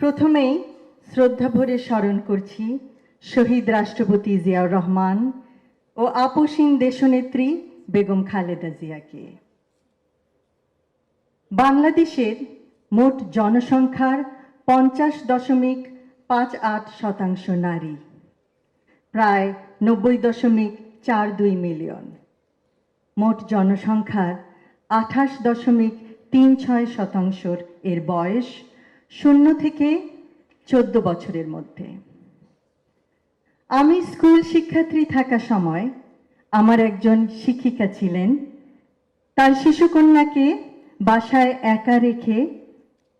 প্রথমেই শ্রদ্ধাভরে স্মরণ করছি শহীদ রাষ্ট্রপতি জিয়াউর রহমান ও আপসীন দেশনেত্রী বেগম খালেদা জিয়াকে। বাংলাদেশের মোট জনসংখ্যার 50.58% নারী, প্রায় 90.42 মিলিয়ন। মোট জনসংখ্যার 28.36% এর বয়স 0 থেকে 14 বছরের মধ্যে। আমি স্কুল শিক্ষার্থী থাকা সময় আমার একজন শিক্ষিকা ছিলেন। তার শিশুকন্যাকে বাসায় একা রেখে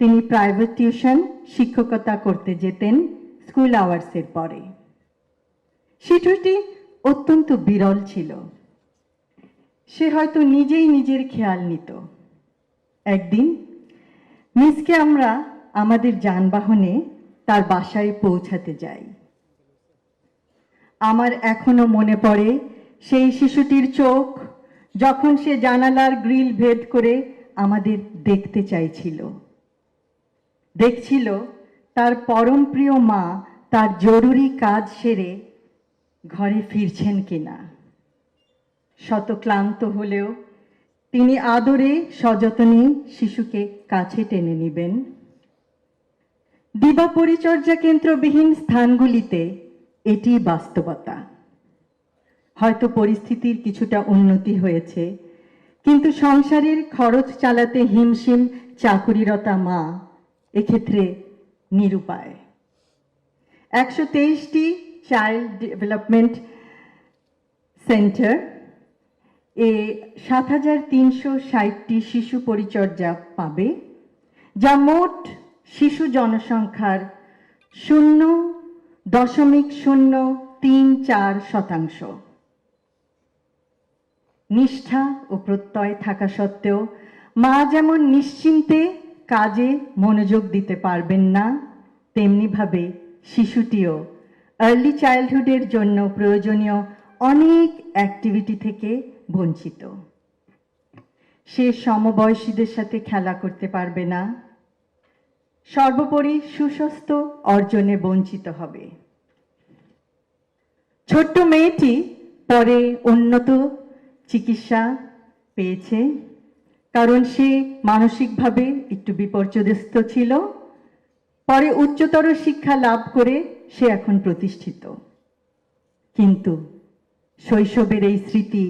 তিনি প্রাইভেট টিউশন শিক্ষকতা করতে যেতেন স্কুল আওয়ার্সের পরে। শিশুটি অত্যন্ত বিরল ছিল। সে হয়তো নিজেই নিজের খেয়াল নিত। একদিন মিসকে আমরা আমাদের যানবাহনে তার বাসায় পৌঁছাতে যাই। আমার এখনো মনে পড়ে সেই শিশুটির চোখ যখন সে জানালার গ্রিল ভেদ করে আমাদের দেখতে চাইছিল। দেখছিল তার পরম প্রিয় মা তার জরুরি কাজ সেরে ঘরে ফিরছেন কিনা। শত ক্লান্ত হলেও তিনি আদরে সযত্নে শিশুকে কাছে টেনে নেবেন। দিবা পরিচর্যা কেন্দ্রবিহীন স্থানগুলিতে এটি বাস্তবতা। হয়তো পরিস্থিতির কিছুটা উন্নতি হয়েছে, কিন্তু সংসারের খরচ চালাতে হিমশিম চাকুরিরতা মা এক্ষেত্রে নিরুপায়। 123টি চাইল্ড ডেভেলপমেন্ট সেন্টার এ 7360টি শিশু পরিচর্যা পাবে, যা মোট শিশু জনসংখ্যার 0.034%। নিষ্ঠা ও প্রত্যয় থাকা সত্ত্বেও মা যেমন নিশ্চিন্তে কাজে মনোযোগ দিতে পারবেন না, তেমনিভাবে শিশুটিও আর্লি চাইল্ডহুডের জন্য প্রয়োজনীয় অনেক অ্যাক্টিভিটি থেকে বঞ্চিত। সে সমবয়সীদের সাথে খেলা করতে পারবে না, সর্বোপরি সুস্বাস্থ্য অর্জনে বঞ্চিত হবে। ছোট্ট মেয়েটি পরে উন্নত চিকিৎসা পেয়েছে, কারণ সে মানসিকভাবে একটু বিপর্যস্ত ছিল। পরে উচ্চতর শিক্ষা লাভ করে সে এখন প্রতিষ্ঠিত। কিন্তু শৈশবের এই স্মৃতি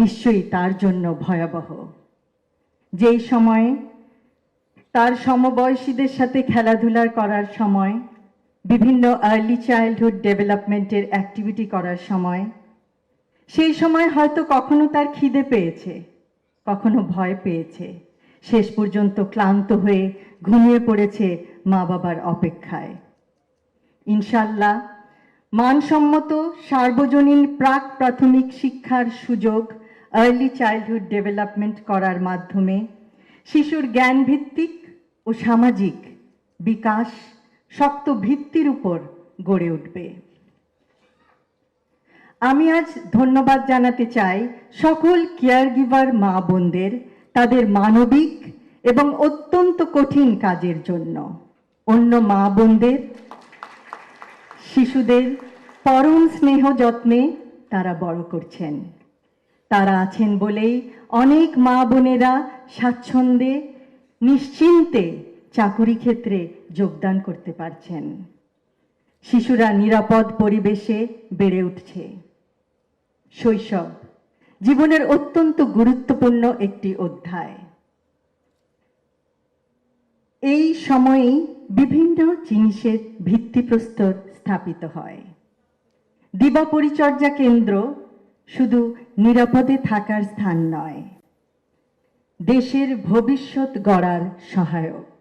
নিশ্চয়ই তার জন্য ভয়াবহ। যেই সময়ে তার সমবয়সীদের সাথে খেলাধুলা করার সময়, বিভিন্ন আর্লি চাইল্ডহুড ডেভেলপমেন্টের অ্যাক্টিভিটি করার সময়, সেই সময় হয়তো কখনো তার খিদে পেয়েছে, কখনো ভয় পেয়েছে, শেষ পর্যন্ত ক্লান্ত হয়ে ঘুমিয়ে পড়েছে মা বাবার অপেক্ষায়। ইনশাল্লাহ মানসম্মত সার্বজনীন প্রাক প্রাথমিক শিক্ষার সুযোগ আর্লি চাইল্ডহুড ডেভেলপমেন্ট করার মাধ্যমে শিশুর জ্ঞানভিত্তিক ও সামাজিক বিকাশ শক্ত ভিত্তির উপর গড়ে উঠবে। আমি আজ ধন্যবাদ জানাতে চাই সকল কেয়ার গিভার মা বোনদের তাদের মানবিক এবং অত্যন্ত কঠিন কাজের জন্য। অন্য মা বোনদের শিশুদের পরম স্নেহ যত্নে তারা বড় করছেন। তারা আছেন বলেই অনেক মা বোনেরা স্বাচ্ছন্দ্যে নিশ্চিন্তে চাকুরি ক্ষেত্রে যোগদান করতে পারছেন। শিশুরা নিরাপদ পরিবেশে বেড়ে উঠছে। শৈশব জীবনের অত্যন্ত গুরুত্বপূর্ণ একটি অধ্যায়। এই সময়েই বিভিন্ন জিনিসের ভিত্তিপ্রস্তর স্থাপিত হয়। দিবা পরিচর্যা কেন্দ্র শুধু নিরাপদে থাকার স্থান নয়, দেশের ভবিষ্যৎ গড়ার সহায়ক।